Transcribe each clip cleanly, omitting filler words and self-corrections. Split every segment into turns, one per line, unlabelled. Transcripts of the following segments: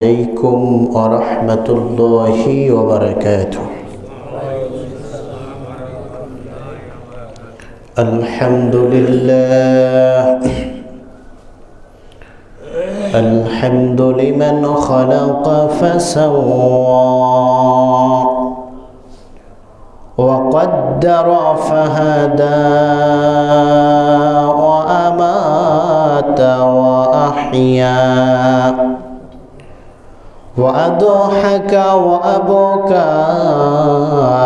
عليكم ورحمة الله وبركاته. الحمد لله، الحمد لمن خلق فسوى وقدر فهدى وأمات وأحيا وأضحك وأبكى،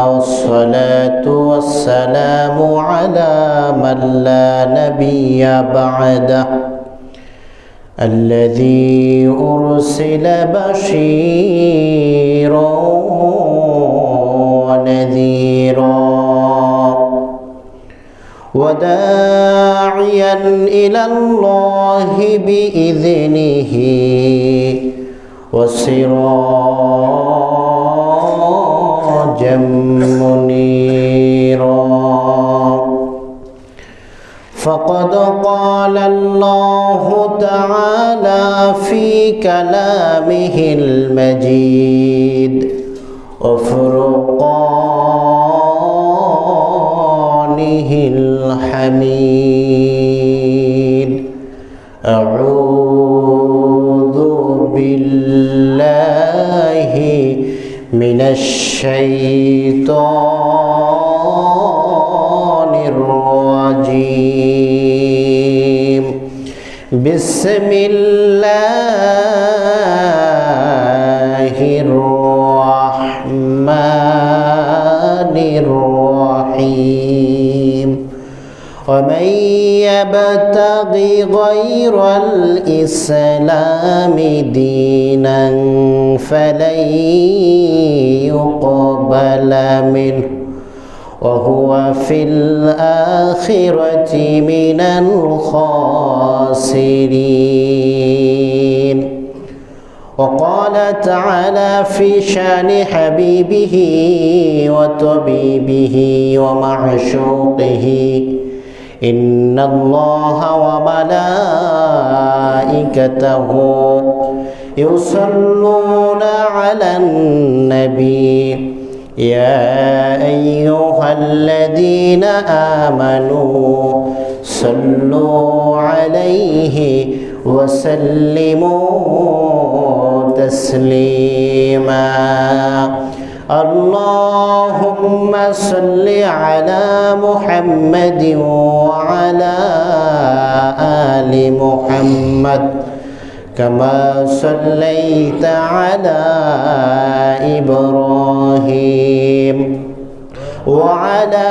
والصلاة والسلام على من لا نبي بعده، الذي أرسل بشيرا ونذيرا وداعيا إلى الله بإذنه وسراجا منيرا. فقد قال الله تعالى في كلامه المجيد وفرقانه الحميد: أعوذ بالله من الشيطان الرجيم. بسم الله الرحمن الرحيم. ومن يبتغ غير الإسلام دينا فلن يقبل منه وهو في الآخرة من الخاسرين. وقال تعالى في شان حبيبه وطبيبه ومعشوقه: إن الله وملائكته يصلون على النبي يا أيها الذين آمنوا صلوا عليه وسلموا تسليما. اللهم صل على محمد وعلى آل محمد كما صليت على إبراهيم وعلى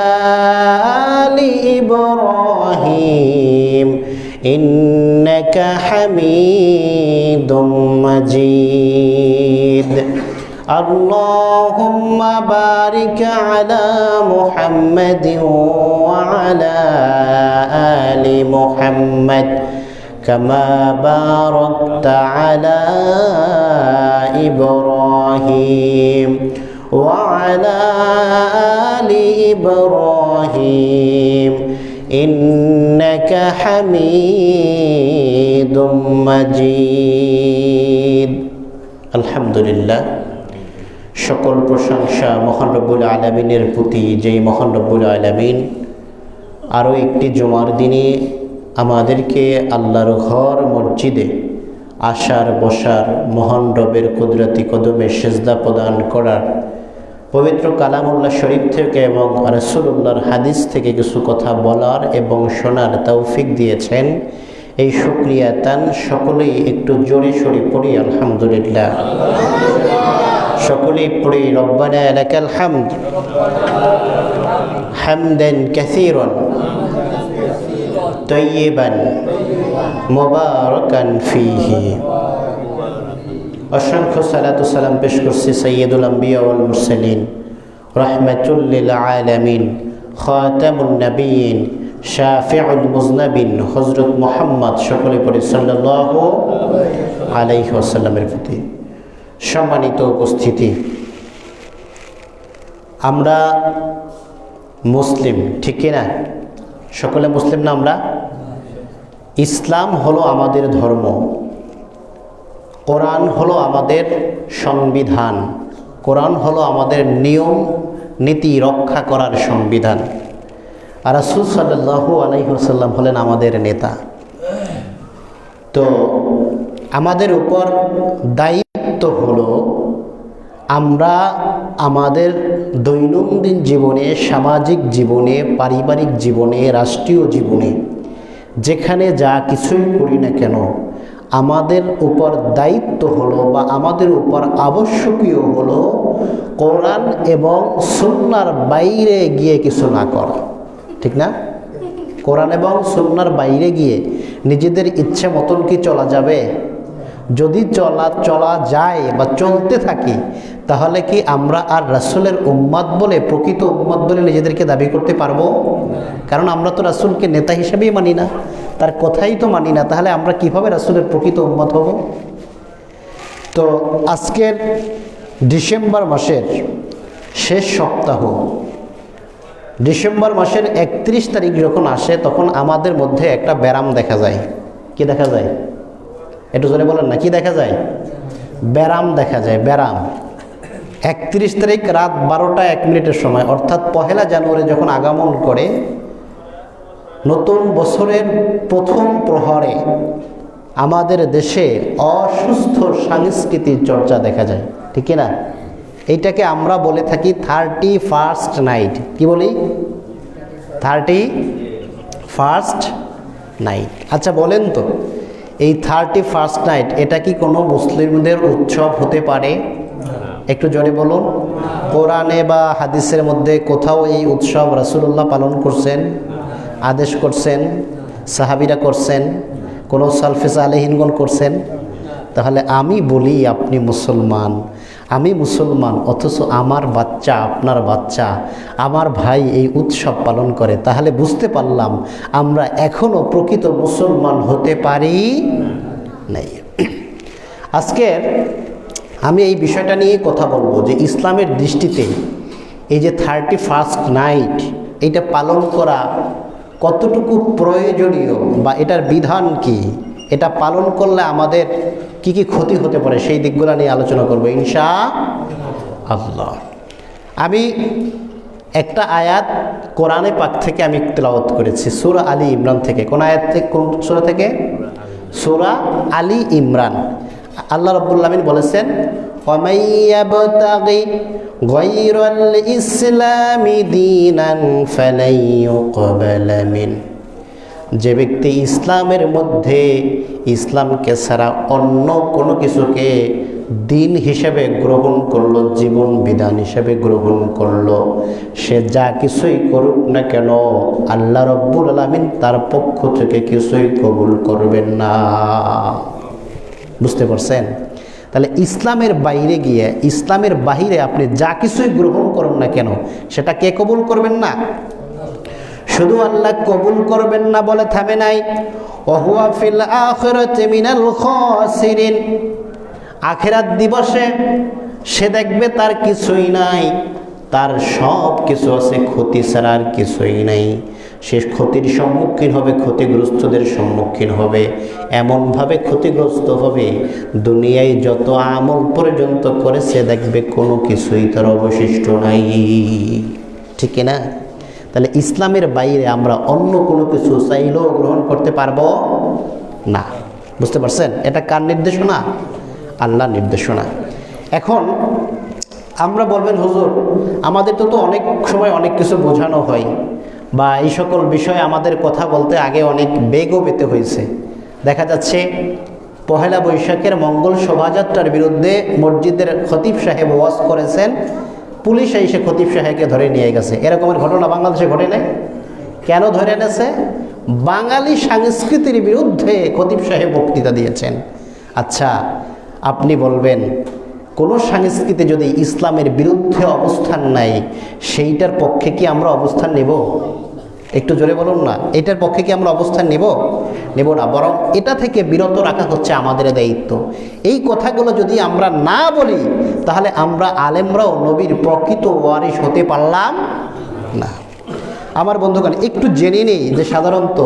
آل إبراهيم إنك حميد مجيد. اللهم بارك على محمد وعلى آل محمد كما باركت على إبراهيم وعلى آل إبراهيم إنك حميد مجيد. الحمد لله। সকল প্রশংসা মহান রব্বুল আলামিনের প্রতি, যেই মহান রব্বুল আলামিন আরও একটি জুমার দিনে আমাদেরকে আল্লাহর ঘর মসজিদে আসার বসার, মহান রবের কুদরতি কদমে সেজদা প্রদান করার, পবিত্র কালামুল্লাহ শরীফ থেকে এবং রাসূলুল্লাহর হাদিস থেকে কিছু কথা বলার এবং শোনার তৌফিক দিয়েছেন। এই শুকরিয়া তান সকলেই একটু জোরে সরে পড়ি আলহামদুলিল্লাহ। সকলেই পড়ি রব্বানা লাকাল হামদ হামদান কাসীরান তাইয়িবান মুবারাকান ফীহি। অসংখ্য সালাত ও সালাম পেশ করছি সাইয়্যিদুল আম্বিয়া ওয়াল মুরসালিন, রাহমাতুল লিল আলামিন, খাতামুন নবিয়্যিন, শাফিউল মুযনবিন হযরত মুহাম্মদ সকলে পড়ি সাল্লাল্লাহু আলাইহি ওয়াসাল্লামের প্রতি। সম্মানিত উপস্থিতি, আমরা মুসলিম, ঠিক কিনা? সকলে মুসলিম না আমরা? ইসলাম হলো আমাদের ধর্ম। কোরআন হলো আমাদের সংবিধান, কোরআন হলো আমাদের নিয়ম নীতি রক্ষা করার সংবিধান, আর রাসূল সাল্লাল্লাহু আলাইহি ওয়াসাল্লাম হলেন আমাদের নেতা। তো আমাদের উপর দায়িত্ব হলো আমরা আমাদের দৈনন্দিন জীবনে, সামাজিক জীবনে, পারিবারিক জীবনে, রাষ্ট্রীয় জীবনে যেখানে যা কিছুই করি না কেন, আমাদের উপর দায়িত্ব হলো বা আমাদের উপর আবশ্যকীয় হলো কোরআন এবং সুন্নাহর বাইরে গিয়ে কিছু না করা, ঠিক না? কোরআন এবং সুন্নাহর বাইরে গিয়ে নিজেদের ইচ্ছে মতন কি চলা যাবে? যদি চলা যায় বা চলতে থাকি, তাহলে কি আমরা আর রাসূলের উম্মত বলে, প্রকৃত উম্মত বলে নিজেদেরকে দাবি করতে পারবো? কারণ আমরা তো রাসূলকে নেতা হিসেবেই মানি না, তার কথাই তো মানি না, তাহলে আমরা কিভাবে রাসূলের প্রকৃত উম্মত হব? তো আজকের ডিসেম্বর মাসের শেষ সপ্তাহ, ডিসেম্বর মাসের 31 তারিখ যখন আসে, তখন আমাদের মধ্যে একটা ব্যারাম দেখা যায়। কি দেখা যায়? একটু জোরে বলেন না, কি দেখা যায়? ব্যারাম দেখা যায়, ব্যারাম। 31 তারিখ রাত 12টা 1 মিনিটের সময়, অর্থাৎ 1 জানুয়ারি যখন আগমন করে, নতুন বছরের প্রথম প্রহরে আমাদের দেশে অসুস্থ সাংস্কৃতিক চর্চা দেখা যায়, ঠিক না? এইটাকে আমরা বলে থাকি 31st নাইট। কি বলি? 31st night. আচ্ছা বলেন তো, এই 31st নাইট এটা কি কোনো মুসলিমদের উৎসব হতে পারে? একটু জোরে বলুন। কোরআনে বা হাদিসের মধ্যে কোথাও এই উৎসব রাসূলুল্লাহ পালন করছেন, আদেশ করছেন, সাহাবীরা করছেন, কোনো সালফে সালেহিনগণ করছেন? তাহলে আমি বলি আপনি মুসলমান, আমি মুসলমান, অথচ আমার বাচ্চা, আপনার বাচ্চা, আমার ভাই এই উৎসব পালন করে, তাহলে বুঝতে পারলাম আমরা এখনও প্রকৃত মুসলমান হতে পারি নাই। আজকের আমি এই বিষয়টা নিয়ে কথা বলবো যে ইসলামের দৃষ্টিতে এই যে 31st নাইট এটা পালন করা কতটুকু প্রয়োজনীয় বা এটার বিধান কি, এটা পালন করলে আমাদের কি কি ক্ষতি হতে পারে, সেই দিকগুলো নিয়ে আলোচনা করবো ইনশাআল্লাহ। আমি একটা আয়াত কোরআনে পাক থেকে আমি তেলাওয়াত করেছি, সূরা আলী ইমরান থেকে। কোন আয়াত থেকে? কোন সূরা থেকে? সূরা আলী ইমরান। আল্লাহ রাব্বুল আলামিন বলেছেন, وَمَن يَبْتَغِ غَيْرَ الْإِسْلَامِ دِينًا فَلَن يُقْبَلَ مِنْهُ। যে ব্যক্তি ইসলামের মধ্যে ইসলামকে ছাড়া অন্য কোনো কিছুকে দিন হিসেবে গ্রহণ করলো, জীবন বিধান হিসেবে গ্রহণ করলো, সে যা কিছুই করুক না কেন আল্লাহ রাব্বুল আলামিন তার পক্ষ থেকে কিছুই কবুল করবেন না। বুঝতে পারছেন? তাহলে ইসলামের বাইরে গিয়ে, ইসলামের বাহিরে আপনি যা কিছুই গ্রহণ করুন না কেন, সেটা কে কবুল করবেন না? শুধু আল্লাহ কবুল করবেন না বলে থামে নাই, ওয়াহুয়া ফিল আখিরাতি মিনাল খাসিরিন। আখিরাত দিবসে সে দেখবে তার কিছুই নাই, তার সব কিছু আছে, ক্ষতি ছাড়া আর কিছুই নাই। সে ক্ষতির সম্মুখীন হবে, ক্ষতিগ্রস্তদের সম্মুখীন হবে, এমনভাবে ক্ষতিগ্রস্ত হবে দুনিয়ায় যত আমল পর্যন্ত করেছে দেখবে কোনো কিছুই তার অবশিষ্ট নাই, ঠিক না? তাহলে ইসলামের বাইরে আমরা অন্য কোনো কিছু চাইলেও গ্রহণ করতে পারবো না। বুঝতে পারছেন? এটা কার নির্দেশনা? আল্লাহর নির্দেশনা। এখন আমরা বলবেন, হুজুর আমাদের তো অনেক সময় অনেক কিছু বোঝানো হয় বা এই সকল বিষয়ে আমাদের কথা বলতে আগে অনেক বেগও পেতে হয়েছে। দেখা যাচ্ছে 1 বৈশাখের মঙ্গল শোভাযাত্রার বিরুদ্ধে মসজিদের খতিব সাহেব ওয়াজ করেছেন, পুলিশ এসে খতিব সাহেবকে ধরে নিয়ে গেছে। এরকমের ঘটনা বাংলাদেশে ঘটে নাই? কেন ধরে এনেছে? বাঙালি সংস্কৃতির বিরুদ্ধে খতিব সাহেব বক্তৃতা দিয়েছেন। আচ্ছা আপনি বলবেন, কোনো সংস্কৃতি যদি ইসলামের বিরুদ্ধে অবস্থান নেয়, সেইটার পক্ষে কি আমরা অবস্থান নেব? একটু জোরে বলুন না, এটার পক্ষে কি আমরা অবস্থান নেব না? বরং এটা থেকে বিরত রাখা হচ্ছে আমাদের দায়িত্ব। এই কথাগুলো যদি আমরা না বলি, তাহলে আমরা আলেমরাও নবীর প্রকৃত ওয়ারিস হতে পারলাম না। আমার বন্ধুগণ, একটু জেনে নেই যে সাধারণত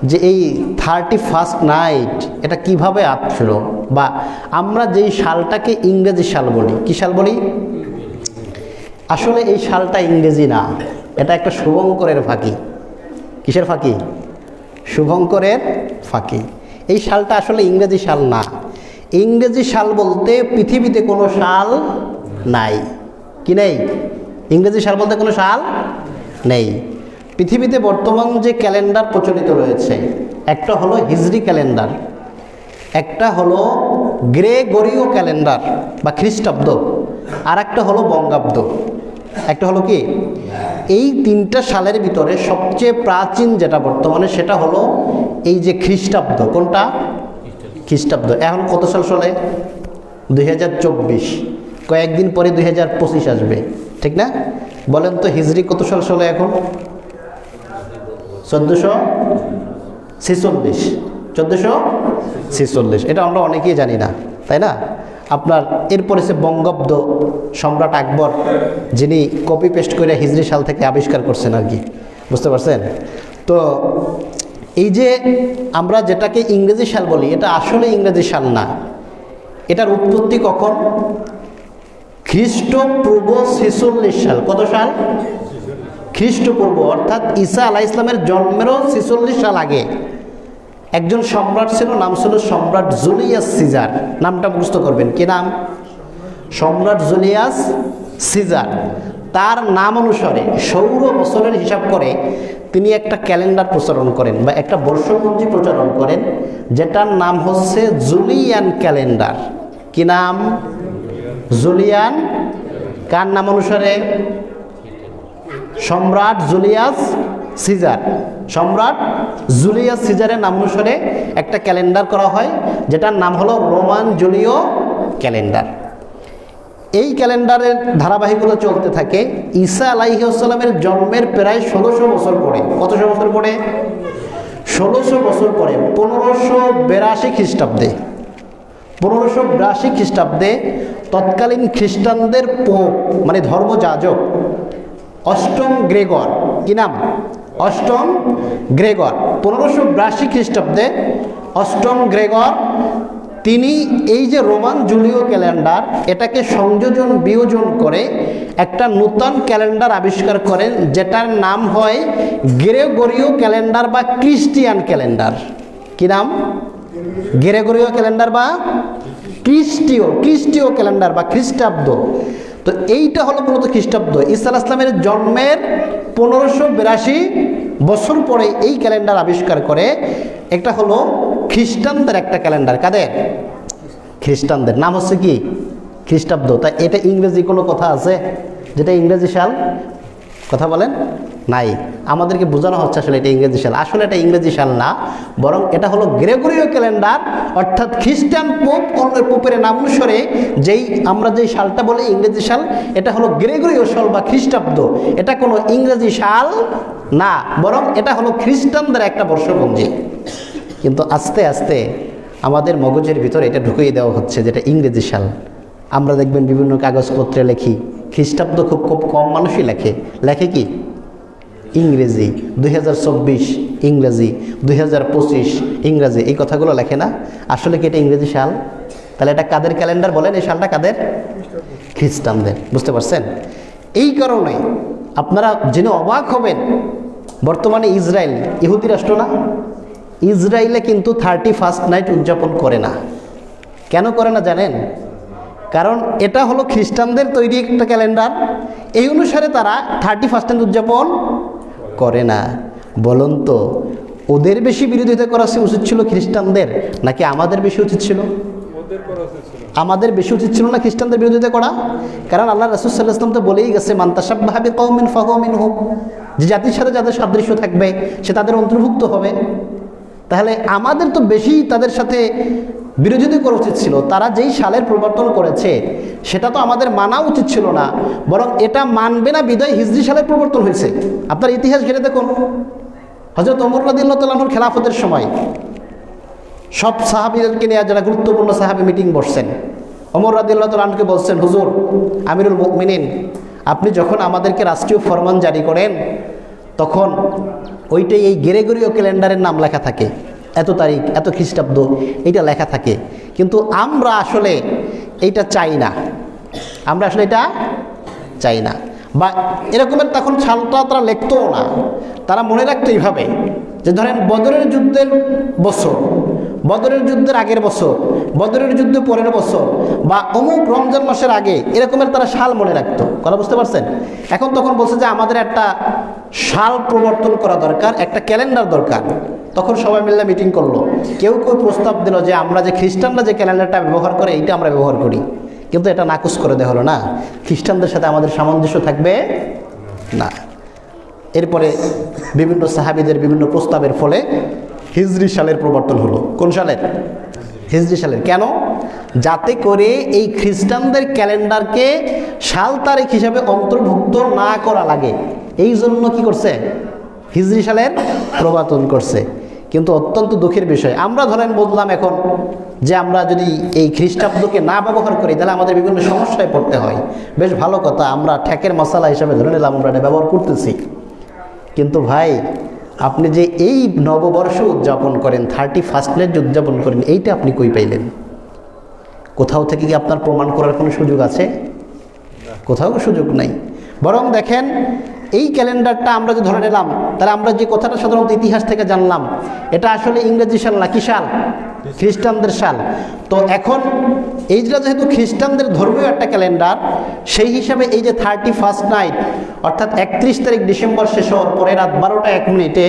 যে এই 31st নাইট এটা কিভাবে আসলো, বা আমরা যেই সালটাকে ইংরেজি সাল বলি, কি সাল বলি? আসলে এই সালটা ইংরেজি না, এটা একটা শুভঙ্করের ফাঁকি। কিসের ফাঁকি? শুভঙ্করের ফাঁকি। এই সালটা আসলে ইংরেজি সাল না। ইংরেজি সাল বলতে পৃথিবীতে কোনো সাল নাই। কি নেই? ইংরেজি সাল বলতে কোনো সাল নেই। পৃথিবীতে বর্তমান যে ক্যালেন্ডার প্রচলিত রয়েছে, একটা হলো হিজরি ক্যালেন্ডার, একটা হলো গ্রেগরীয় ক্যালেন্ডার বা খ্রিস্টাব্দ, আর একটা হলো বঙ্গাব্দ। একটা হলো কি? এই তিনটা সালের ভিতরে সবচেয়ে প্রাচীন যেটা বর্তমানে, সেটা হলো এই যে খ্রিস্টাব্দ। কোনটা? খ্রিস্টাব্দ। এখন কত সাল চলে? 2024। কয়েকদিন পরে 2025 আসবে, ঠিক না? বলেন তো হিজরি কত সাল চলে এখন? 1446। 1446। এটা আমরা অনেকেই জানি না, তাই না? আপনার এরপরে সে বঙ্গাব্দ, সম্রাট আকবর যিনি কপি পেস্ট করে হিজরি সাল থেকে আবিষ্কার করছেন আর কি, বুঝতে পারছেন? তো এই যে আমরা যেটাকে ইংরেজি সাল বলি, এটা আসলে ইংরেজি সাল না। এটার উৎপত্তি কখন? খ্রিস্টপূর্ব 46 সাল। কত সাল? খ্রিস্টপূর্ব, অর্থাৎ ঈসা আলাইহিস সালামের জন্মেরও 46 সাল আগে একজন সম্রাট ছিল, নাম ছিল সম্রাট জুলিয়াস সিজার। নামটা মুখস্থ করবেন। কি নাম? সম্রাট জুলিয়াস সিজার। তার নাম অনুসারে সৌর বছরের হিসাব করে তিনি একটা ক্যালেন্ডার প্রচলন করেন বা একটা বর্ষপঞ্জি প্রচলন করেন, যেটার নাম হচ্ছে জুলিয়ান ক্যালেন্ডার। কি নাম? জুলিয়ান। কার নাম অনুসারে? সম্রাট জুলিয়াস সিজার। সম্রাট জুলিয়াস সিজারের নাম অনুসারে একটা ক্যালেন্ডার করা হয়, যেটার নাম হলো রোমান জুলিয় ক্যালেন্ডার। এই ক্যালেন্ডারের ধারাবাহিকতা চলতে থাকে ঈসা আলাইহিস সালামের জন্মের প্রায় 1600 বছর পরে। কতশো বছর পরে? 1600 বছর পরে 1582 খ্রিস্টাব্দে। 1582 খ্রিস্টাব্দে তৎকালীন খ্রিস্টানদের পোপ মানে ধর্মযাজক অষ্টম গ্রেগর। কি নাম? অষ্টম গ্রেগর। 1582 খ্রিস্টাব্দে অষ্টম গ্রেগর তিনি এই যে রোমান জুলিয় ক্যালেন্ডার, এটাকে সংযোজন বিয়োজন করে একটা নূতন ক্যালেন্ডার আবিষ্কার করেন, যেটার নাম হয় গ্রেগরীয় ক্যালেন্ডার বা ক্রিস্টিয়ান ক্যালেন্ডার। কি নাম? গ্রেগরীয় ক্যালেন্ডার বা খ্রিস্টীয় ক্যালেন্ডার বা খ্রিস্টাব্দ। তো এইটা হলো মূলত খ্রিস্টাব্দ। ঈসা আলাইহিস সালামের জন্মের 1582 বছর পরে এই ক্যালেন্ডার আবিষ্কার করে। একটা হলো খ্রিস্টানদের একটা ক্যালেন্ডার। কাদের? খ্রিস্টানদের। নাম হচ্ছে কি? খ্রিস্টাব্দ। তা এটা ইংরেজি কোনো কথা আছে যেটা ইংরেজি সাল? কথা বলেন। নাই। আমাদেরকে বোঝানো হচ্ছে আসলে এটা ইংরেজি সাল। আসলে এটা ইংরেজি সাল না, বরং এটা হলো গ্রেগরীয় ক্যালেন্ডার, অর্থাৎ খ্রিস্টান পোপের নাম অনুসারে যেই আমরা যেই সালটা বলি ইংরেজি সাল, এটা হলো গ্রেগরীয় সাল বা খ্রিস্টাব্দ। এটা কোনো ইংরেজি সাল না, বরং এটা হলো খ্রিস্টানদের একটা বর্ষপঞ্জি। কিন্তু আস্তে আস্তে আমাদের মগজের ভিতরে এটা ঢুকিয়ে দেওয়া হচ্ছে যেটা ইংরেজি সাল। আমরা দেখবেন বিভিন্ন কাগজপত্রে লেখি খ্রিস্টাব্দ, খুব কম মানুষই লেখে। লেখে কি? ইংরেজি। 2024 ইংরেজি, 2025 ইংরেজি, এই কথাগুলো লেখে না। আসলে কি এটা ইংরেজি সাল? তাহলে এটা কাদের ক্যালেন্ডার বলেন? এই সালটা কাদের? খ্রিস্টানদের। বুঝতে পারছেন? এই কারণে আপনারা জেনে অবাক হবেন, বর্তমানে ইসরায়েল ইহুদি রাষ্ট্র না? ইসরায়েলে কিন্তু 31st নাইট উদযাপন করে না। কেন করে না জানেন? কারণ এটা হলো খ্রিস্টানদের তৈরি একটা ক্যালেন্ডার, এই অনুসারে তারা 31st নাইট উদযাপন করে না। বলুন তো, ওদের বেশি বিরোধিতা করা উচিত ছিল খ্রিস্টানদের, নাকি আমাদের বেশি উচিত ছিল? আমাদের বেশি উচিত ছিল না খ্রিস্টানদের বিরোধিতা করা? কারণ আল্লাহ রাসূল সাল্লাল্লাহু আলাইহি ওয়াসাল্লাম তো বলেই গেছে, মান তাশাব্বাহা বিকওমিন ফাহুয়া মিনহুম, যে জাতির সাথে যাদের সাদৃশ্য থাকবে সে তাদের অন্তর্ভুক্ত হবে। তাহলে আমাদের তো বেশি তাদের সাথে বিরোধিতা করা উচিত ছিল। তারা যেই সালের প্রবর্তন করেছে সেটা তো আমাদের মানা উচিত ছিল না, বরং এটা মানবে না বিদায় হিজরি সালের প্রবর্তন হয়েছে। আপনার ইতিহাস ঘেটে দেখুন, হযরত ওমর রাদিয়াল্লাহু তাআলা আনহুর খেলাফতের সময় সব সাহাবীদেরকে নিয়ে যারা গুরুত্বপূর্ণ সাহাবী মিটিং বসছেন, ওমর রাদিয়াল্লাহু তাআলা আনহুকে বলছেন, হুজুর আমিরুল মুমিনিন, আপনি যখন আমাদেরকে রাষ্ট্রীয় ফরমান জারি করেন তখন ওইটাই এই গ্রেগরীয় ক্যালেন্ডারের নাম লেখা থাকে, এত তারিখ এত খ্রিস্টাব্দ এইটা লেখা থাকে। কিন্তু আমরা আসলে এইটা চাই না, আমরা আসলে এটা চাই না। বা এরকমের তখন সালটা তারা লিখতও না, তারা মনে রাখতো এইভাবে যে ধরেন বদরের যুদ্ধের বছর, বদরের যুদ্ধের আগের বছর, বদরের যুদ্ধ পরের বছর, বা অমুক রমজান মাসের আগে, এরকমের তারা সাল মনে রাখতো। কথা বুঝতে পারছেন? এখন তখন বলছে যে আমাদের একটা সাল প্রবর্তন করা দরকার, একটা ক্যালেন্ডার দরকার। তখন সবাই মিলে মিটিং করলো, কেউ কেউ প্রস্তাব দিল যে আমরা যে খ্রিস্টানরা যে ক্যালেন্ডারটা ব্যবহার করে এইটা আমরা ব্যবহার করি। কিন্তু এটা নাকচ করে দেওয়া হলো না, খ্রিস্টানদের সাথে আমাদের সামঞ্জস্য থাকবে না। এরপরে বিভিন্ন সাহাবীদের বিভিন্ন প্রস্তাবের ফলে হিজরি সালের প্রবর্তন হলো। কোন সালের? হিজরি সালের। কেন? যাতে করে এই খ্রিস্টানদের ক্যালেন্ডারকে সাল তারিখ হিসাবে অন্তর্ভুক্ত না করা লাগে, এই জন্য কি করছে? হিজরি সালের প্রবর্তন করছে। কিন্তু অত্যন্ত দুঃখের বিষয়, আমরা ধরেন বললাম এখন যে আমরা যদি এই খ্রিস্টাব্দকে না ব্যবহার করি তাহলে আমাদের বিভিন্ন সমস্যায় পড়তে হয়। বেশ ভালো কথা, আমরা ঠেকের মশালা হিসাবে ধরে নিলাম, আমরা এটা ব্যবহার করতেছি। কিন্তু ভাই, আপনি যে এই নববর্ষ উদযাপন করেন, 31 যে উদযাপন করেন, এইটা আপনি কই পাইলেন? কোথাও থেকে কি আপনার প্রমাণ করার কোনো সুযোগ আছে? কোথাও সুযোগ নাই। বরং দেখেন, এই ক্যালেন্ডারটা আমরা যে ধরে নিলাম, তাহলে আমরা যে কথাটা সাধারণত ইতিহাস থেকে জানলাম, এটা আসলে ইংরেজি সাল না, কি সাল? খ্রিস্টানদের সাল। তো এখন এইটা যেহেতু খ্রিস্টানদের ধর্মীয় একটা ক্যালেন্ডার, সেই হিসাবে এই যে 31 নাইট, অর্থাৎ 31 তারিখ ডিসেম্বর শেষ হওয়ার পরে রাত 12টা 1 মিনিটে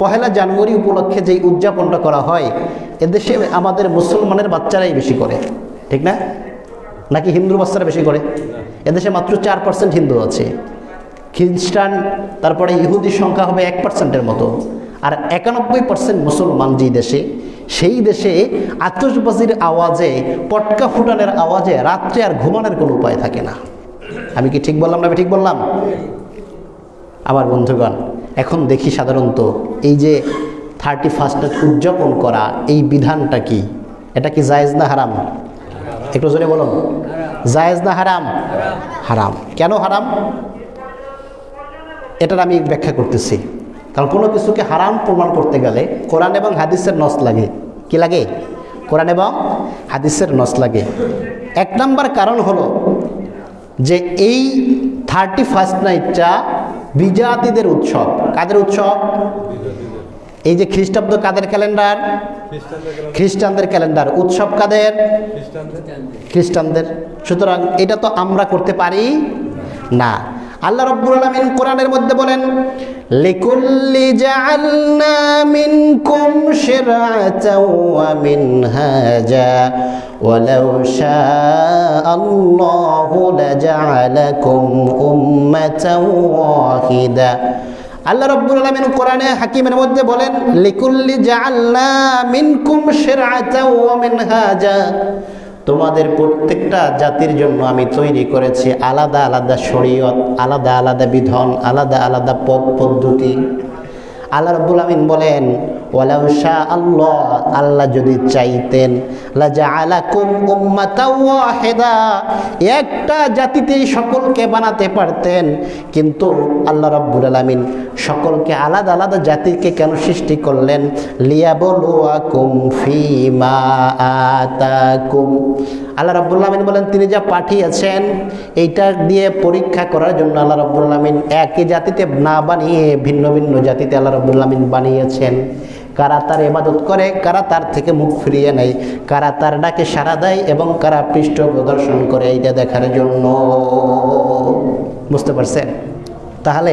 1 জানুয়ারি উপলক্ষে যেই উদযাপনটা করা হয়, এদেশে আমাদের মুসলমানের বাচ্চারাই বেশি করে, ঠিক না? নাকি হিন্দু বাচ্চারা বেশি করে? এদেশে মাত্র 4% হিন্দু আছে, খ্রিস্টান তারপরে ইহুদির সংখ্যা হবে 1%-এর মতো, আর 91% মুসলমান যে দেশে, সেই দেশে আতশবাজির আওয়াজে, পটকা ফুটানের আওয়াজে রাত্রে আর ঘুমানোর কোনো উপায় থাকে না। আমি কি ঠিক বললাম না? আমি ঠিক বললাম? আমার বন্ধুগণ, এখন দেখি সাধারণত এই যে 31 উদযাপন করা, এই বিধানটা কি? এটা কি জায়েজ না হারাম? একটু জোরে বলুন, জায়েজ না হারাম? হারাম। কেন হারাম? এটার আমি ব্যাখ্যা করতেছি। কারণ কোনো কিছুকে হারাম প্রমাণ করতে গেলে কোরআন এবং হাদিসের নস লাগে। কি লাগে? কোরআন এবং হাদিসের নস লাগে। 1 নম্বর কারণ হলো যে এই 31 নাইটটা বিজাতিদের উৎসব। কাদের উৎসব? এই যে খ্রিস্টাব্দ কাদের ক্যালেন্ডার? খ্রিস্টানদের ক্যালেন্ডার। উৎসব কাদের? খ্রিস্টানদের। সুতরাং এটা তো আমরা করতে পারি না। আল্লাহ রাব্বুল আলামিন কোরআনের মধ্যে বলেন, লিকুল্লি জাআলনা মিনকুম শিরআতাও ওয়া মিনহাজা ওয়ালাউ শাআআল্লাহু লাজআলাকুম উম্মাতাও ওয়াহিদা। আল্লাহ রাব্বুল আলামিন কোরআনে হাকিমের মধ্যে বলেন, লিকুল্লি জাআলনা মিনকুম শিরআতাও ওয়া মিনহাজা, তোমাদের প্রত্যেকটা জাতির জন্য আমি তৈরি করেছি আলাদা আলাদা শরীয়ত, আলাদা আলাদা বিধান, আলাদা আলাদা পথ পদ্ধতি। আল্লাহ রাব্বুল আমিন বলেন, ওয়ালাউ শাআল্লাহ, আল্লাহ যদি চাইতেন, লাজআলাকুম উম্মাতাও ওয়াহিদা, একটা জাতিতেই সকলকে বানাতে পারতেন। কিন্তু আল্লাহ রাব্বুল আলামিন সকলকে আলাদা আলাদা জাতিকে কেন সৃষ্টি করলেন? লিয়াবলুয়াকুম ফীমা আতাকুম। আল্লাহ রাব্বুল আলামিন বলেন, তিনি যা পাঠিয়েছেন এইটা দিয়ে পরীক্ষা করার জন্য আল্লাহ রাব্বুল আলামিন একই জাতিতে না বানিয়ে ভিন্ন ভিন্ন জাতিতে আল্লাহ রাব্বুল আলামিন বানিয়েছেন। কারা তার ইবাদত করে, কারা তার থেকে মুখ ফিরিয়ে নেয়, কারা তার ডাকে সাড়া দেয় এবং কারা পৃষ্ঠ প্রদর্শন করে, এইটা দেখার জন্য। বুঝতে পারছেন? তাহলে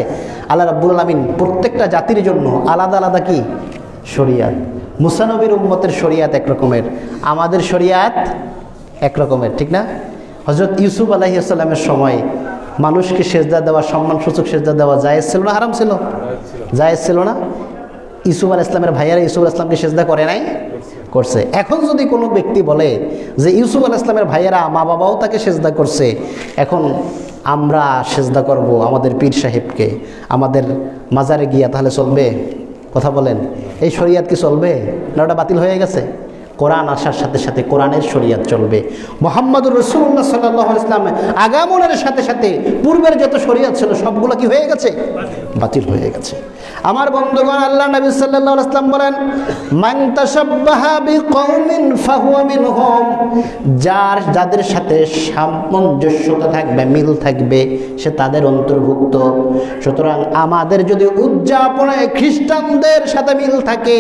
আল্লাহ রাব্বুল আলামিন প্রত্যেকটা জাতির জন্য আলাদা আলাদা কি শরিয়াত। মুসা নবীর উম্মতের শরিয়াত এক রকমের, আমাদের শরিয়াত এক রকমের, ঠিক না? হযরত ইউসুফ আলাইহিস সালামের সময় মানুষকে সেজদা দেওয়া, সম্মানসূচক সেজদা দেওয়া জায়েজ ছিল না হারাম ছিল? জায়েজ ছিল না? ইউসুফ আলাইহিস সালামের ভাইয়ারা ইউসুফ আলাইহিস সালামকে সেজদা করে নাই? করছে। এখন যদি কোনো ব্যক্তি বলে যে ইউসুফ আলাইহিস সালামের ভাইয়ারা, মা বাবাও তাকে সেজদা করছে, এখন আমরা সেজদা করব আমাদের পীর সাহেবকে, আমাদের মাজারে গিয়া, তাহলে চলবে? কথা বলেন, এই শরিয়াত কি চলবে না ওটা বাতিল হয়ে গেছে? কোরআন আসার সাথে সাথে কোরআনের শরীয়ত চলবে। মুহাম্মদুর রাসূলুল্লাহ সাল্লাল্লাহু আলাইহি ওয়াসাল্লাম আগমনের সাথে সাথে পূর্বের যত শরীয়ত ছিল সবগুলো কি হয়ে গেছে? বাতিল হয়ে গেছে। আমার বন্ধুগণ, আল্লাহ নবী সাল্লাল্লাহু আলাইহি ওয়াসাল্লাম বলেন, মান তাশাব্বাহা বিকওমিন ফাহুয়া মিনহুম, যাদের সাথে সামঞ্জস্যতা থাকবে, মিল থাকবে, সে তাদের অন্তর্ভুক্ত। সুতরাং আমাদের যদি উদযাপনে খ্রিস্টানদের সাথে মিল থাকে,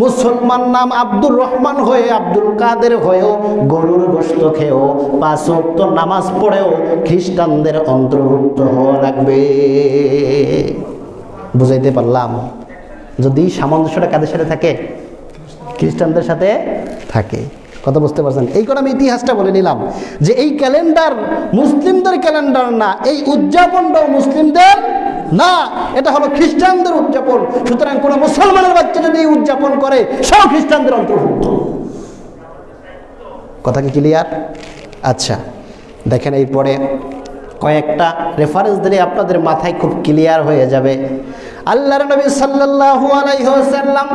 মুসলমান নাম আব্দুর রহমান হয়ে আব্দুল কাদের হয়েও, গরুর গোশত খেয়েও, 5 ওয়াক্ত নামাজ পড়েও খ্রিস্টানদের অন্তর্ভুক্ত হওয়া লাগবে। বুঝাইতে পারলাম? যদি সামঞ্জস্যটা কাদের সাথে থাকে? খ্রিস্টানদের সাথে থাকে। কথা বুঝতে পারছেন? এই করে আমি ইতিহাসটা বলে নিলাম যে এই ক্যালেন্ডার মুসলিমদের ক্যালেন্ডার না, এই উদযাপনটাও মুসলিমদের না, এটা হলো খ্রিস্টানদের উদযাপন। সুতরাং কোনো মুসলমানের বাচ্চা যদি এই উদযাপন করে, সব খ্রিস্টানদের অন্তর্ভুক্ত। কথা কি ক্লিয়ার? আচ্ছা, দেখেন এরপরে কয়েকটা রেফারেন্স দিলে আপনাদের মাথায় খুব ক্লিয়ার হয়ে যাবে। আল্লাহর নবী সাল্লাল্লাহু আলাইহি ওয়াসাল্লাম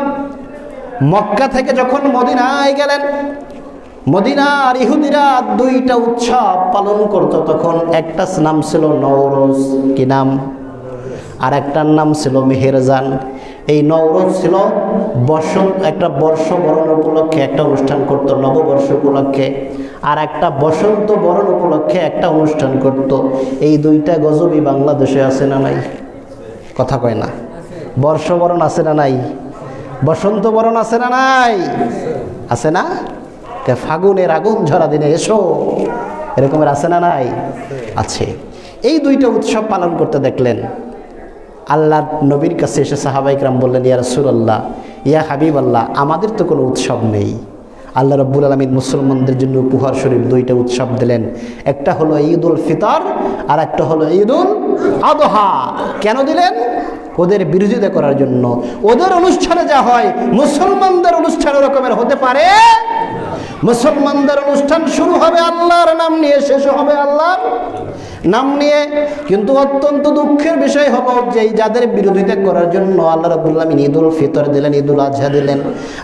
মক্কা থেকে যখন মদিনায় গেলেন, মদিনার ইহুদিরা 2টা উৎসব পালন করত তখন। একটা নাম ছিল নওরোজ, কি নাম? আর একটার নাম ছিল মেহেরজান। এই নওরোজ ছিল একটা বর্ষবরণ উপলক্ষে একটা অনুষ্ঠান করত, নববর্ষ উপলক্ষে। আর একটা বসন্ত বরণ উপলক্ষে একটা অনুষ্ঠান করত। এই 2টা গজবই বাংলাদেশে আছে না নাই? কথা কয় না। বর্ষবরণ আছে না নাই? বসন্ত বরণ আছে না নাই? আছে না? ফাগুনের আগুন ঝরা দিনে এসো, এরকমের আছে না নাই? আছে। এই 2টা উৎসব পালন করতে দেখলেন। আল্লাহ নবীর কাছে এসে সাহাবায়ে কেরাম বললেন, ইয়া রাসূলুল্লাহ, ইয়া হাবিবাল্লাহ, আমাদের তো কোনো উৎসব নেই। আল্লাহ রাব্বুল আলামিন মুসলমানদের জন্য উপহার স্বরূপ 2টা উৎসব দিলেন। একটা হলো ঈদুল ফিতর আর একটা হলো ঈদুল আযহা। কেন দিলেন? ওদের বিরোধিতা করার জন্য। ওদের অনুষ্ঠানে যা হয় মুসলমানদের অনুষ্ঠান রকমের হতে পারে। মুসলমানদের অনুষ্ঠান শুরু হবে আল্লাহর নাম নিয়ে, শেষ হবে আল্লাহর নাম নিয়ে। কিন্তু অত্যন্ত দুঃখের বিষয় হলো যে যাদের বিরোধিতা করার জন্য আল্লাহ রাব্বুল আলামিন ঈদুল ফিতর দিলেন, ঈদুল আযহা দিলেন।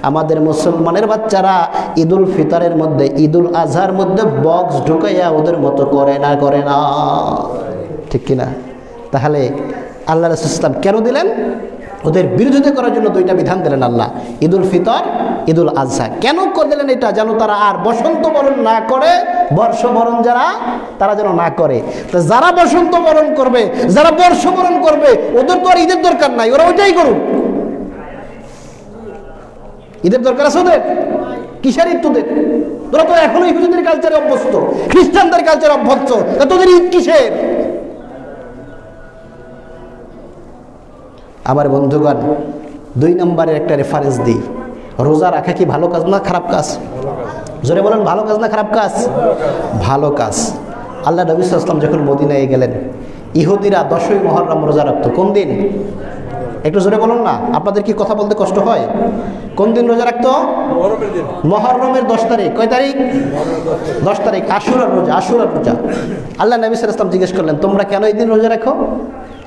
আমাদের মুসলমানের বাচ্চারা ঈদুল ফিতরের মধ্যে, ঈদুল আযহার মধ্যে বক্স ঢুকাইয়া ওদের মতো করে না, ঠিক কিনা? তাহলে আল্লাহ রাসূল সাল্লাল্লাহু আলাইহি ওয়াসাল্লাম কেন দিলেন? ওদের বিরোধিতা করার জন্য 2টা বিধান দিলেন আল্লাহ, ঈদুল ফিতর, ঈদুল আযহা। কেন দিলেন এটা? যেন তারা আর বসন্ত বরণ না করে, বর্ষবরণ তারা যেন না করে। তো যারা বসন্ত বরণ করবে, যারা বর্ষবরণ করবে, ওদের তো আর ঈদের দরকার নাই, ওরা ওইটাই করুক। ঈদের দরকার আছে ওদের? কিসের ঈদ তোদের? তোরা তো এখনো ইহুদিদের কালচারে অভ্যস্ত, খ্রিস্টানদের কালচারে অভ্যস্ত, তোদের ঈদ কিসের? আমার বন্ধুগণ, 2 নম্বরের একটা রেফারেন্স দিই। রোজা রাখা কি ভালো কাজ না খারাপ কাজ? জোরে বলেন, ভালো কাজ না খারাপ কাজ? ভালো কাজ। আল্লাহ নবী সাল্লাল্লাহু আলাইহি ওয়াসাল্লাম যখন মদিনায় গেলেন, ইহুদিরা 10ই মুহররম রোজা রাখতো। কোন দিন? একটু জোরে বলুন না, আপনাদের কি কথা বলতে কষ্ট হয়? কোন দিন রোজা রাখতো? মুহররমের 10 তারিখ। কয় তারিখ? 10 তারিখ। আশুরার রোজা, আশুরার রোজা। আল্লাহ নবী সাল্লাল্লাহু আলাইহি ওয়াসাল্লাম জিজ্ঞেস করলেন, তোমরা কেন এই দিন রোজা রাখো?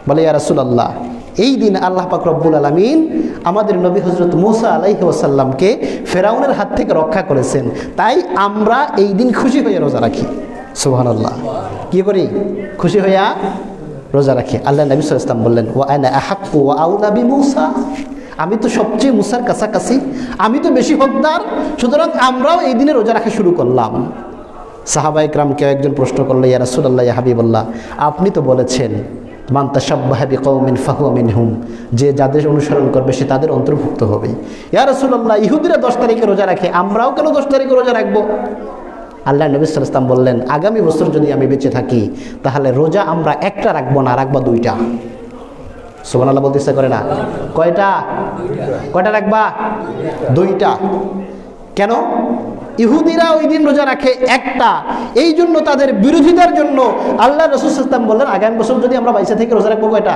বলে, ইয়া রাসূলুল্লাহ, এই দিন আল্লাহ পাক রব্বুল আলামিন আমাদের নবী হযরত মূসা আলাইহিস সালামকে ফেরাউনের হাত থেকে রক্ষা করেছেন, তাই আমরা এই দিন খুশি হয়ে রোজা রাখি। সুবহানাল্লাহ। কি করি? খুশি হইয়া রোজা রাখি। আল্লাহ নবী সাল্লাল্লাহু আলাইহি ওয়াসাল্লাম বললেন, ওয়া আনা আহাক্কু ওয়া আউলা বিমূসা, আমি তো সবচেয়ে মুসার কাছাকাছি, আমি তো বেশি হকদার, সুতরাং আমরাও এই দিনে রোজা রাখা শুরু করলাম। সাহাবায়ে কেরামকে একজন প্রশ্ন করলো, ইয়া রাসূলুল্লাহ, ইয়া হাবিবাল্লাহ, আপনি তো বলেছেন মান তাশাব্বাহা বিকওমিন ফাহুয়া মিনহুম, যে যাদের অনুসরণ করবে সে তাদের অন্তর্ভুক্ত হবে। ইয়া রাসূলুল্লাহ, ইহুদিরা 10 তারিখে রোজা রাখে, আমরাও কেন 10 তারিখে রোজা রাখবো? আল্লাহ নবী সাল্লাল্লাহু আলাইহি ওয়াসাল্লাম বললেন, আগামী বছর যদি আমি বেঁচে থাকি তাহলে রোজা আমরা একটা রাখবো না, রাখবো 2টা। সুবহানাল্লাহ বলতে ইচ্ছা করে না? কয়টা? কয়টা রাখবা? 2টা। কেন? ইহুদিরা ওই দিন রোজা রাখে একটা, এই জন্য তাদের বিরোধিতার জন্য আল্লাহ রাসূল সাল্লাল্লাহু আলাইহি ওয়াসাল্লাম বললেন, আগামী বছর যদি আমরা বাইসা থেকে রোজা রাখবো কয়টা?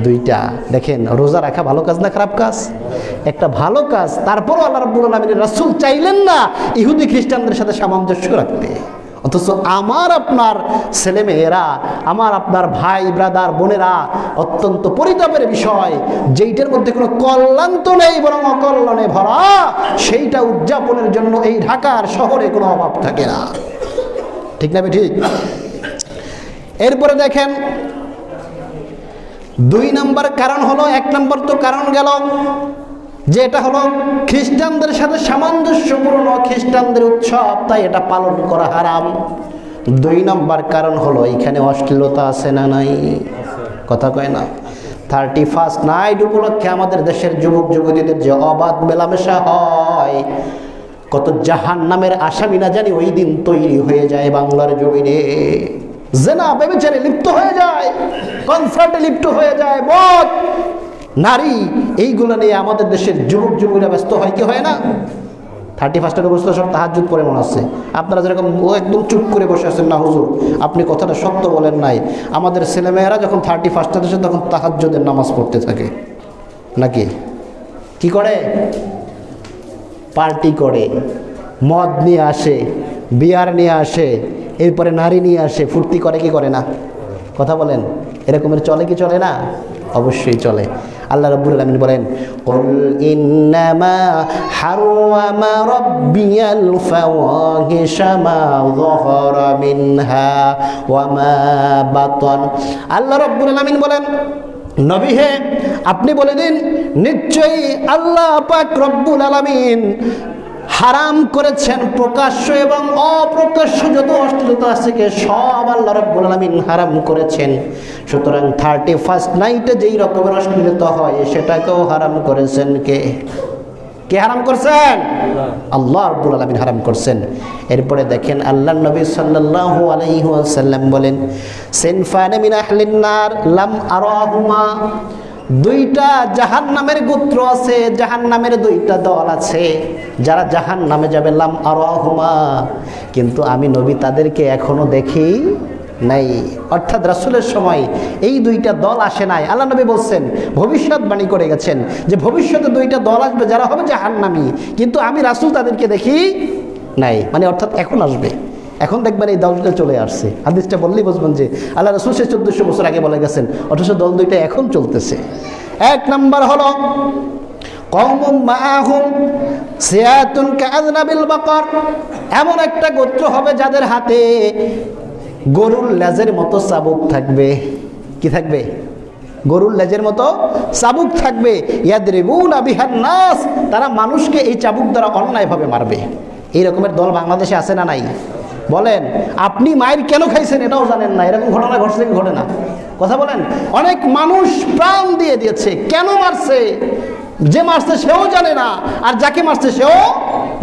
2টা। দেখেন, রোজা রাখা ভালো কাজ না খারাপ কাজ? একটা ভালো কাজ। তারপরও আল্লাহ রাব্বুল আলামিনের রাসূল চাইলেন না ইহুদি খ্রিস্টানদের সাথে সামঞ্জস্য রাখতে, অথচ আমার আপনার ছেলেমেয়েরা, আমার আপনার ভাই ব্রাদার বোনেরা অত্যন্ত পরিতাপের বিষয়, যেইটার মধ্যে কোনো কল্যাণ তো নেই বরং অকল্যাণে ভরা, সেইটা উদযাপনের জন্য এই ঢাকার শহরে কোনো অভাব থাকে না। ঠিক না ঠিক? এরপরে দেখেন 2 নম্বর কারণ হলো, 1 নম্বর তো কারণ গেল যে এটা হলো খ্রিস্টানদের সাথে সামঞ্জস্যপূর্ণ, খ্রিস্টানদের উৎসব, তাই এটা পালন করা হারাম। 2 নম্বর কারণ হলো এখানে অশ্লীলতা আছে না নাই? কথা কয় না? 31st নাইট উপলক্ষে আমাদের দেশের যুবক যুবতীদের যে অবাধ মেলামেশা হয়, কত জাহান্নামের আসামি না জানি ওই দিন তৈরি হয়ে যায় বাংলার জমিনে। জেনা ব্যভিচারে লিপ্ত হয়ে যায়, কনসার্টে লিপ্ত হয়ে যায়, মদ নারী, এইগুলো নিয়ে আমাদের দেশের যুবক যুবতীরা ব্যস্ত হয় কি হয় না? 31-এর অবস্থা সব তাহাজ্জুদ পড়ে মনে আছে। আপনারা যেরকম একদম চুপ করে বসে আছেন, না হুজুর আপনি কথাটা সত্য বলেন নাই, আমাদের ছেলেমেয়েরা যখন 31 আসে তখন তাহাজ্জুদের নামাজ পড়তে থাকে নাকি? কি করে? পার্টি করে, মদ নিয়ে আসে, বিয়ার নিয়ে আসে, এরপরে নারী নিয়ে আসে, ফুর্তি করে কি করে না? কথা বলেন, এরকমের চলে কি চলে না? অবশ্যই চলে। আল্লাহ রাব্বুল আলামিন বলেন, কুল ইন্নামা হাররামা রাব্বিয়াল ফাওয়াহিশা মা যাহারা মিনহা ওয়া মা বাতান। আল্লাহ রাব্বুল আলামিন বলেন, নবী হে আপনি বলে দিন, নিশ্চয়ই আল্লাহ পাক রব্বুল আলামিন হারাম করেছেন প্রকাশ্য এবং অপ্রকাশ্য যত অশ্লীলতা আছে সব আল্লাহ রাব্বুল আলামিন হারাম করেছেন। সুতরাং 31st নাইটে যেই রকমের অশ্লীলতা হয় সেটাকেও হারাম করেছেন কে? কে হারাম করছেন? আল্লাহ রাব্বুল আলামিন হারাম করছেন। এরপরে দেখেন আল্লাহর নবী সাল্লাল্লাহু আলাইহি ওয়াসাল্লাম বলেন, সিনফানে মিন আহলিন নার লাম আরাহুমা, 2টা জাহান্নামের গোত্র আছে, জাহান্নামের 2টা দল আছে যারা জাহান্নামে যাবে, লাম আরাহুমা, কিন্তু আমি নবী তাদেরকে এখনো দেখি নাই। অর্থাৎ রাসূলের সময় এই 2টা দল আসে নাই। আল্লাহ নবী বলছেন, ভবিষ্যৎবাণী করে গেছেন যে ভবিষ্যতে 2টা দল আসবে যারা হবে জাহান্নামী, কিন্তু আমি রাসূল তাদেরকে দেখি নাই, মানে অর্থাৎ এখন আসবে। এখন দেখবেন এই দলটা চলে আসছে। হাদিসটা বললেই বুঝবেন যে আল্লাহ রাসূল 1400 বছর আগে বলে গেছেন, অথচ দল 2টা এখন চলতেছে। 1 নম্বর হলো কওমুম মাআহুম সিয়াতুন কাআযনাবিল বাকার, এমন একটা গোত্র হবে যাদের হাতে গরুর লেজের মতো চাবুক থাকবে। কি থাকবে? গরুর লেজের মতো চাবুক থাকবে। ইয়াদরিবুনা বিহান নাস, তারা মানুষকে এই চাবুক দ্বারা অন্যায়ভাবে মারবে। এই রকমের দল বাংলাদেশে আছে না নাই? বলেন, আপনি মায়ের কেন খাইছেন এটাও জানেন না, এরকম ঘটনা ঘটছে কি ঘটে না? কথা বলেন। অনেক মানুষ প্রাণ দিয়ে দিয়েছে, কেন মারছে? যে মারছে সেও জানে না, আর যাকে মারছে সেও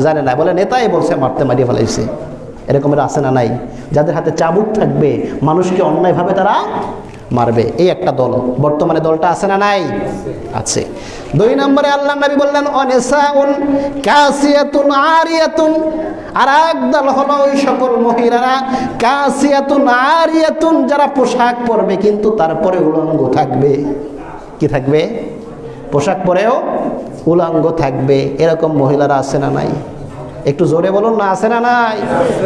জানে না, বলে নেতাই বলছে মারতে, মারিয়ে ফেলাইছে। এরকমের আছে না নাই? যাদের হাতে চাবুক থাকবে, মানুষকে অন্যায়ভাবে তারা মারবে। এই একটা দল, বর্তমানে দলটা আছে না নাই? আছে। 2 নম্বরে আল্লাহ নবী বললেন, অনিসাউন কাসিয়াতুন আরিয়াতুন, আর এক দল হলো ওই সকল মহিলারা কাসিয়াতুন আরিয়াতুন, যারা পোশাক পরবে কিন্তু তারপরে উলঙ্গ থাকবে। কি থাকবে? পোশাক পরেও উলঙ্গ থাকবে। এরকম মহিলারা আছে না নাই? একটু জোরে বলুন না, আছে না নাই?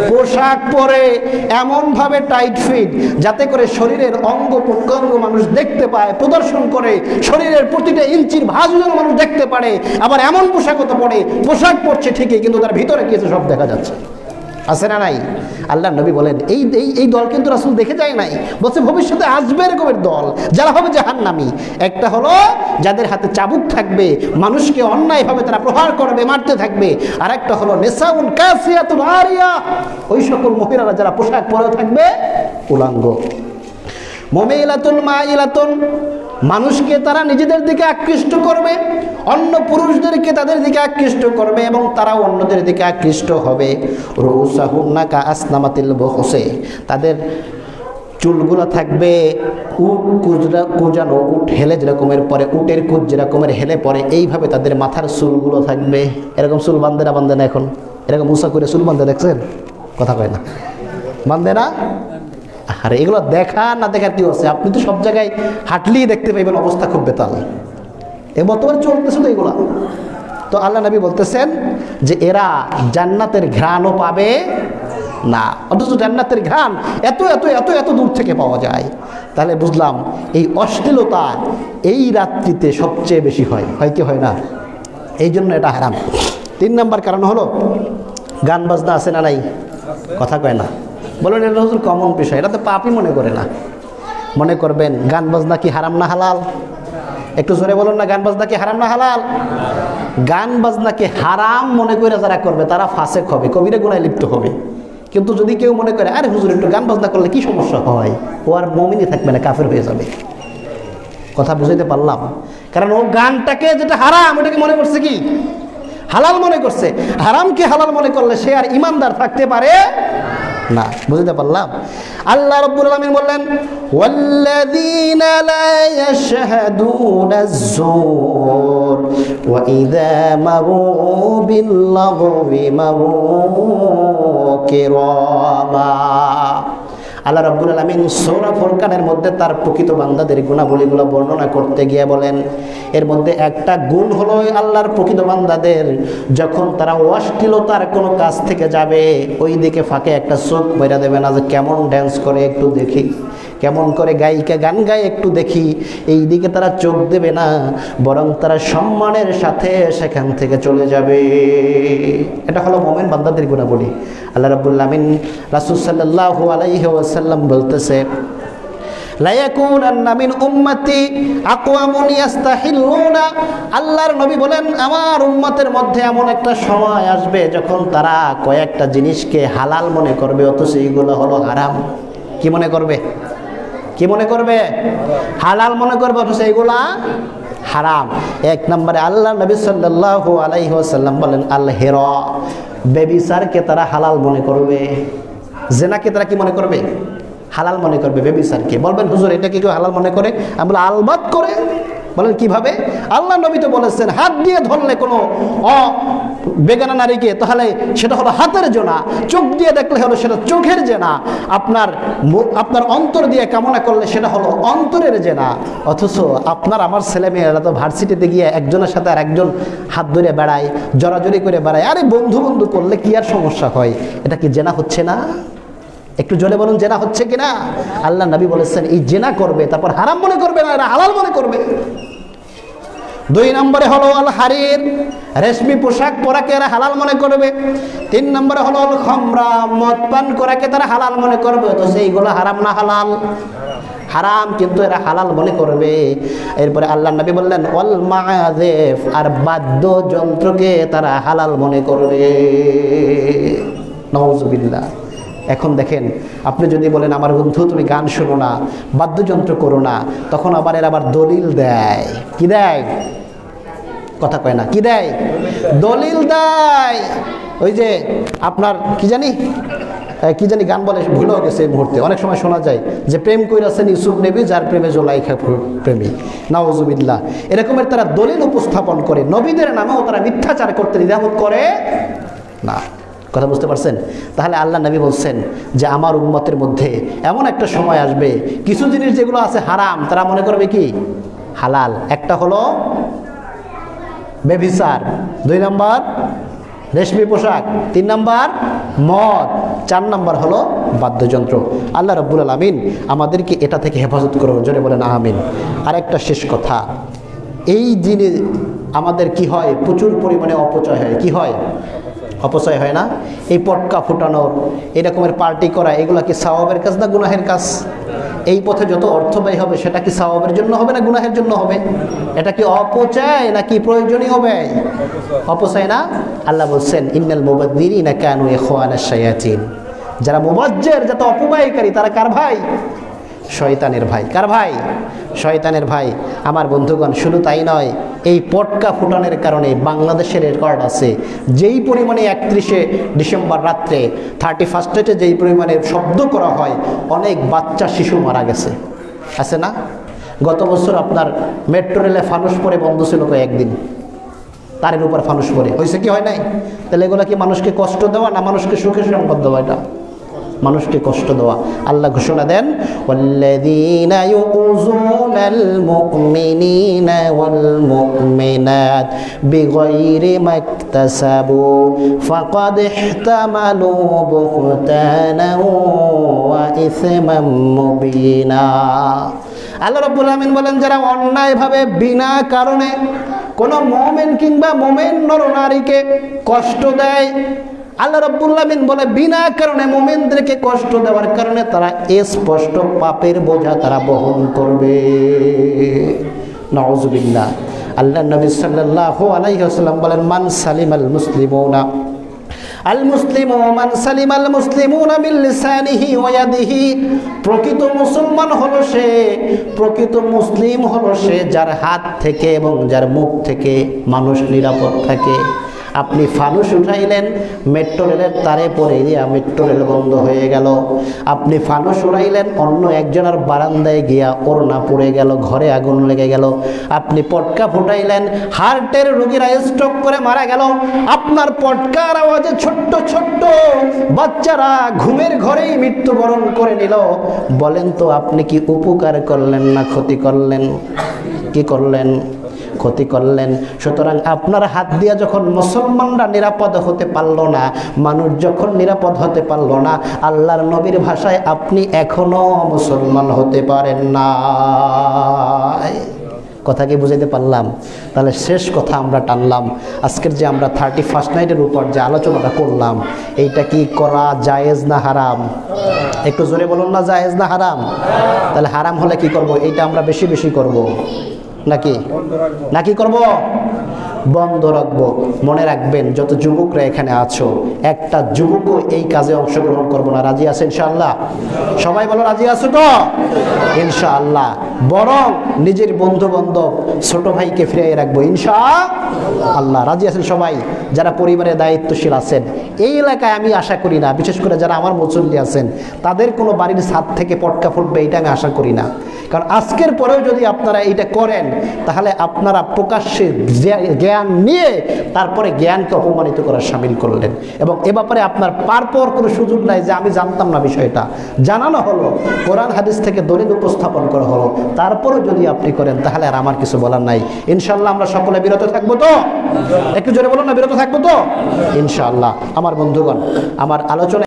পোশাক পরে এমনভাবে টাইট ফিট যাতে করে শরীরের অঙ্গ প্রত্যঙ্গ মানুষ দেখতে পায়, প্রদর্শন করে, শরীরের প্রতিটা ইঞ্চির ভাঁজ যেন মানুষ দেখতে পারে। আবার এমন পোশাকও তো পরে, পোশাক পরছে ঠিকই কিন্তু তার ভিতরে কিছু সব দেখা যাচ্ছে। আছে না নাই? আল্লাহ নবী বলেন, এই দল কিন্তু রাসূল দেখে যায় নাই, বলছে ভবিষ্যতে আসবে এরকমের দল যারা হবে জাহান্নামী। একটা হলো যাদের হাতে চাবুক থাকবে, মানুষকে অন্যায়ভাবে তারা প্রহার করবে, মারতে থাকবে। আর একটা হলো নিসাউন কাসিয়াতুন আরিয়া, ওই সকল মহিলারা যারা পোশাক পরে থাকবে উলঙ্গ। মুমিলাতুন মাইলাতুন, মানুষকে তারা নিজেদের দিকে আকৃষ্ট করবে, অন্য পুরুষদেরকে তাদের দিকে আকৃষ্ট করবে এবং তারাও অন্যদের দিকে আকৃষ্ট হবে। রুসাহুন্না কাআসনামাতিল বুখসে, তাদের চুলগুলো থাকবে উট কুজানো, উট হেলে যেরকমের পরে, উটের কুজ যেরকমের হেলে পরে, এইভাবে তাদের মাথার চুলগুলো থাকবে। এরকম চুল বান্ধে না এখন? এরকম উঁচা করে চুল বান্ধে দেখছেন? কথা কয় না, বান্ধে না? আরে এগুলো দেখা না দেখার কি হচ্ছে? আপনি তো সব জায়গায় হাঁটলেই দেখতে পাইবেন, অবস্থা খুব বেতাল। এ বর্তমানে চলতেছে তো এগুলা। তো আল্লাহ নবী বলতেছেন যে এরা জান্নাতের ঘ্রাণও পাবে না, অথচ জান্নাতের ঘ্রাণ এত এত এত এত দূর থেকে পাওয়া যায়। তাহলে বুঝলাম এই অশ্লীলতা এই রাত্রিতে সবচেয়ে বেশি হয়, হয় কি হয় না? এই জন্য এটা হারাম। 3 নম্বর কারণ হলো গান বাজনা আছে না নাই? কথা কয় না, বলেন এটা হুজুর কমন বিষয়, এটা তো পাপই মনে করে না। মনে করবেন গান বাজনা কি হারাম না হালাল? একটু জোরে বলুন না, গান বাজনা কি হারাম না হালাল? গান বাজনাকে হারাম মনে করে যারা করবে তারা ফাসেক হবে, কবিরা গুনাহে লিপ্ত হবে। কিন্তু যদি কেউ মনে করে আরে হুজুর একটু গান বাজনা করলে কি সমস্যা হয়, ও আর মুমিনই থাকবে না, কাফের হয়ে যাবে। কথা বুঝাইতে পারলাম? কারণ ও গানটাকে যেটা হারাম ওটাকে মনে করছে কি হালাল মনে করছে। হারামকে হালাল মনে করলে সে আর ইমানদার থাকতে পারে না। বুঝতে পারলাম? আল্লাহ রাব্বুল আলামিন বললেন ওয়াল্লাযীনা লা ইয়াশহাদুনা আয-যুর ওয়া ইযা মারু বিল-লাগwi মারু কিরামা। আল্লাহ রাব্বুল আলামিন সূরা ফুরকানের মধ্যে তার প্রকৃত বান্দাদের গুণাবলীগুলো বর্ণনা করতে গিয়ে বলেন, এর মধ্যে একটা গুণ হলো আল্লাহর প্রকৃত বান্দাদের যখন তারা অশ্লীলতার কোনো কাজ থেকে যাবে ওই দিকে ফাঁকে একটা চোখ মেরে দেবে না, যে কেমন ড্যান্স করে একটু দেখি, কেমন করে গায়িকা গান গায় একটু দেখি, এই দিকে তারা চোখ দেবে না, বরং তারা সম্মানের সাথে সেখান থেকে চলে যাবে। এটা হলো মুমিন বান্দাদের গুণাবলী। আল্লাহ রাব্বুল আলামিন রাসূল সাল্লাল্লাহু আলাইহি ওয়াসাল্লাম বলতেছে লা ইয়াকুনান্না মিন উম্মতি আকওয়ামুন ইস্তাহিল্লুনা। আল্লাহর নবী বলেন আমার উম্মতের মধ্যে এমন একটা সময় আসবে যখন তারা কয়েকটা জিনিসকে হালাল মনে করবে অথচ এইগুলো হলো হারাম। কি মনে করবে? কি মনে করবে? হালাল মনে করবে অথচ এইগুলা হারাম। 1 নম্বরে আল্লাহ নবী সাল্লাল্লাহু আলাইহি ওয়াসাল্লাম বলেন আল হিরা, বেবিচারকে তারা হালাল মনে করবে। জিনাকে তারা কি মনে করবে? হালাল মনে করবে বেবিচারকে। বলবেন হুজুর এটা কি কেউ হালাল মনে করে? আমি বলি আলবাত করে। বলেন কিভাবে? আল্লাহ নবী তো বলেছেন হাত দিয়ে ধরলে কোনো বেগানা নারীকে তাহলে সেটা হলো হাতের জেনা, চোখ দিয়ে দেখলে হলো সেটা চোখের জেনা, আপনার অন্তর দিয়ে কামনা করলে সেটা হলো অন্তরের জেনা। অথচ আপনার আমার ছেলেমেয়েরা তো ভার্সিটিতে গিয়ে একজনের সাথে আর একজন হাত ধরে বেড়ায়, জড়াজড়ি করে বেড়ায়। আরে বন্ধু বন্ধু করলে কি আর সমস্যা হয়? এটা কি জেনা হচ্ছে না? একটু জোরে বলুন জেনা হচ্ছে কিনা? আল্লাহ নবী বলেছেন এই জেনা করবে তারপর হারাম মনে করবে না, এরা হালাল মনে করবে। 2 নম্বরে হলো আল হারির, রেশমি পোশাক পরাকে এরা হালাল মনে করবে। 3 নম্বরে হলো আল খামরা, মদ পান করাকে তারা হালাল মনে করবে তো সেইগুলো হারাম না হালাল? হারাম, কিন্তু এরা হালাল মনে করবে। এরপরে আল্লাহ নবী বললেন ওয়াল মাআযিফ, আর বাদ্যযন্ত্রকে তারা হালাল মনে করবে। নাউযুবিল্লাহ। এখন দেখেন আপনি যদি বলেন আমার বন্ধু তুমি গান শোনো না, বাদ্যযন্ত্র করো না, তখন আবার এরা আবার দলিল দেয়। কি দেয়? কথা কয় না, কি দেয়? দলিল দেয়। ওই যে আপনার কি জানি গান বলে ভুলেও গেছে এই মুহূর্তে, অনেক সময় শোনা যায় যে প্রেম কইরাছেন ইউসুফ নবী যার প্রেমে জোলাইখা প্রেমী। নাউযুবিল্লাহ। এরকমের তারা দলিল উপস্থাপন করে, নবীদের নামেও তারা মিথ্যাচার করতে দ্বিধাবোধ করে না। কথা বুঝতে পারছেন? তাহলে আল্লাহ নবী বলছেন যে আমার উম্মতের মধ্যে এমন একটা সময় আসবে কিছু জিনিস যেগুলো আছে হারাম তারা মনে করবে কি হালাল। একটা হলো বেভিচার, 2 নম্বর রেশমি পোশাক, 3 নম্বর মদ, 4 নম্বর হলো বাদ্যযন্ত্র। আল্লাহ রাব্বুল আলামিন আমাদেরকে এটা থেকে হেফাজত করুন, জোরে বলেন আমিন। আর একটা শেষ কথা, এই জিনিস আমাদের কি হয়, প্রচুর পরিমাণে অপচয় হয়। কি হয়? অপচয় হয় না? এই পটকা ফুটানোর, এই রকমের পার্টি করা, এগুলা কি সওয়াবের কাজ না গুনাহের কাজ? এই পথে যত অর্থ ব্যয় হবে সেটা কি সওয়াবের জন্য হবে না গুনাহের জন্য হবে? এটা কি অপচয় নাকি প্রয়োজনীয় হবে? অপচয় না? আল্লাহ বলছেন ইন্নাল মুবাযযিরিনা কানু ইখওয়ানাশ শায়াতিন, যারা মুবাজ্জির, যারা অপব্যয়কারী, তারা কার ভাই? শয়তানের ভাই। কার ভাই? শয়তানের ভাই। আমার বন্ধুগণ, শুধু তাই নয়, এই পটকা ফুটানোর কারণে বাংলাদেশের রেকর্ড আছে যেই পরিমাণে 31শে ডিসেম্বর রাত্রে 31স্টে যেই পরিমাণে শব্দ করা হয়, অনেক বাচ্চা শিশু মারা গেছে। আছে না? গত বছর আপনার মেট্রো রেলে ফানুস পরে বন্ধ ছিল কয়েকদিন, তারের উপর ফানুস পরে হয়েছে কি হয় নাই? তাহলে এগুলো কি মানুষকে কষ্ট দেওয়া না মানুষকে সুখের সংবাদ দেওয়া? এটা মানুষকে কষ্ট দেওয়া। আল্লাহ ঘোষণা দেন, ওয়াল্লাযীনা ইউযুনাল মুমিনিনা ওয়াল মুমিনাত বিগাইরি মাকতাসাবু ফাকাদ ইহতামালু বুহতানান ওয়া ইসমান মুবিনা। আল্লাহ রাব্বুল আলামিন বলেন, যারা অন্যায়ভাবে বিনা কারণে কোনো মুমিন কিংবা মুমিন নরনারীকে কষ্ট দেয়, আল্লাহ রাব্বুল আলামিন বলে বিনা কারণে মুমিনদেরকে কষ্ট দেওয়ার কারণে তারা স্পষ্ট পাপের বোঝা তারা বহন করবে। নাউযুবিল্লাহ। আল্লাহ নবী সাল্লাল্লাহু আলাইহি ওয়াসাল্লাম বলেন, মান সালিমাল মুসলিমুনা আল মুসলিমু মান সালিমাল মুসলিমুনা মিন লিসানিহি ওয়া ইয়াদিহি। প্রকৃত মুসলমান হলো সে, প্রকৃত মুসলিম হলো সে যার হাত থেকে এবং যার মুখ থেকে মানুষ নিরাপদ থাকে। আপনি ফানুস উঠাইলেন, মেট্রো রেলের তারে পড়ে দিয়া মেট্রো রেল বন্ধ হয়ে গেল। আপনি ফানুস উড়াইলেন, অন্য একজনের বারান্দায় গিয়া ওড়না পড়ে গেল, ঘরে আগুন লেগে গেল। আপনি পটকা ফুটাইলেন, হার্টের রোগীরা স্ট্রোক করে মারা গেল। আপনার পটকার আওয়াজে ছোট্ট ছোট্ট বাচ্চারা ঘুমের ঘরেই মৃত্যুবরণ করে নিল। বলেন তো আপনি কি উপকার করলেন না ক্ষতি করলেন? কি করলেন? ক্ষতি করলেন। সুতরাং আপনার হাত দিয়া যখন মুসলমানরা নিরাপদ হতে পারল না, মানুষ যখন নিরাপদ হতে পারল না, আল্লাহর নবীর ভাষায় আপনি এখনো মুসলমান হতে পারেন না। কথা কি বুঝাইতে পারলাম? তাহলে শেষ কথা আমরা টানলাম, আজকের যে আমরা 31st নাইটের উপর যে আলোচনাটা করলাম, এইটা কি করা জায়েজ না হারাম? একটু জোরে বলুন না, জায়েজ না হারাম? তাহলে হারাম হলে কি করব? এইটা আমরা বেশি বেশি করব নাকি করব? বন্ধ রাখবো। মনে রাখবেন, যত যুবকরা এখানে আছো, একটা যুবকও এই কাজে অংশগ্রহণ করবো না। রাজি আছেন ইনশাআল্লাহ? সবাই বলো রাজি আছো তো ইনশাআল্লাহ? বরং নিজের বন্ধু বান্ধব ছোট ভাইকে ফিরিয়ে রাখবো ইনশাআল্লাহ। রাজি আছেন সবাই? যারা পরিবারের দায়িত্বশীল আছেন, এই এলাকায় আমি আশা করি না, বিশেষ করে যারা আমার মুসল্লি আছেন, তাদের কোনো বাড়ির ছাদ থেকে পটকা ফুটবে এটা আমি আশা করি না। কারণ আজকের পরেও যদি আপনারা এটা করেন, তাহলে আপনারা প্রকাশ্যে জ্ঞান নিয়ে তারপরে জ্ঞানকে অপমানিত করার সামিল করলেন। এবং এ ব্যাপারে আপনার পারপর কোনো সুযোগ নাই যে আমি জানতাম না, বিষয়টা জানানো হলো, কোরআন হাদিস থেকে দলিল উপস্থাপন করা হলো, তারপরেও যদি আপনি করেন, তাহলে আর আমার কিছু বলার নাই। ইনশাআল্লাহ আমরা সকলে বিরত থাকবো তো? একটু জোরে বলুন না, বিরত থাকবো তো ইনশাআল্লাহ? আমার বন্ধুগণ, আমার আলোচনা